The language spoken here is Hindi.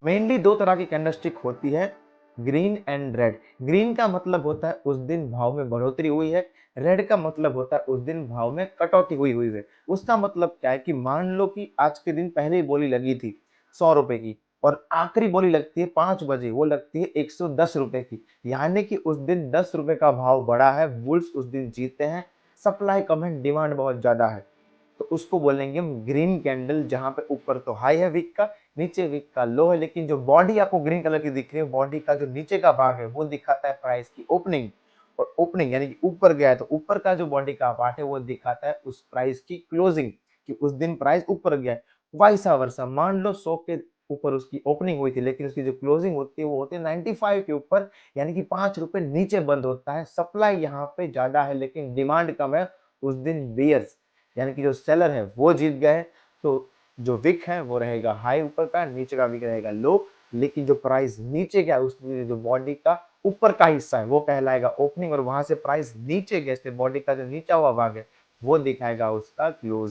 मेनली दो तरह की कैंडलस्टिक होती है, ग्रीन एंड रेड। ग्रीन का मतलब होता है उस दिन भाव में बढ़ोतरी हुई है, रेड का मतलब होता है उस दिन भाव में कटौती हुई हुई है। उसका मतलब क्या है कि मान लो कि आज के दिन पहली बोली लगी थी 100 रुपए की और आखिरी बोली लगती है 5 बजे, वो लगती है 110 रुपए की, यानी कि उस दिन 10 रुपए का भाव बढ़ा है, बुल्स उस दिन जीते हैं। सप्लाई कम है, डिमांड बहुत ज्यादा है, तो उसको बोलेंगे हम ग्रीन कैंडल, जहां पे ऊपर तो हाई है वीक का, नीचे वीक का लो है, लेकिन जो बॉडी आपको ग्रीन कलर की दिख रही है, बॉडी का जो नीचे का भाग है वो दिखाता है प्राइस की ओपनिंग, और ओपनिंग यानी कि ऊपर गया है तो ऊपर का जो बॉडी का पार्ट है वो दिखाता है उस प्राइस की क्लोजिंग, कि उस दिन प्राइस ऊपर गया है। वाइसा वर्सा, मान लो 100 के ऊपर उसकी ओपनिंग हुई थी, लेकिन उसकी जो क्लोजिंग होती है वो होती है 95 के ऊपर, यानी कि 5 रुपए नीचे बंद होता है। सप्लाई यहाँ पे ज्यादा है लेकिन डिमांड कम है, उस दिन बेयर्स यानी कि जो सेलर है वो जीत गए। तो जो विक है वो रहेगा हाई ऊपर का, नीचे का विक रहेगा लो, लेकिन जो प्राइस नीचे गया उसमें जो बॉडी का ऊपर का हिस्सा है वो कहलाएगा ओपनिंग, और वहां से प्राइस नीचे गया बॉडी का जो नीचा हुआ भाग है वो दिखाएगा उसका क्लोज।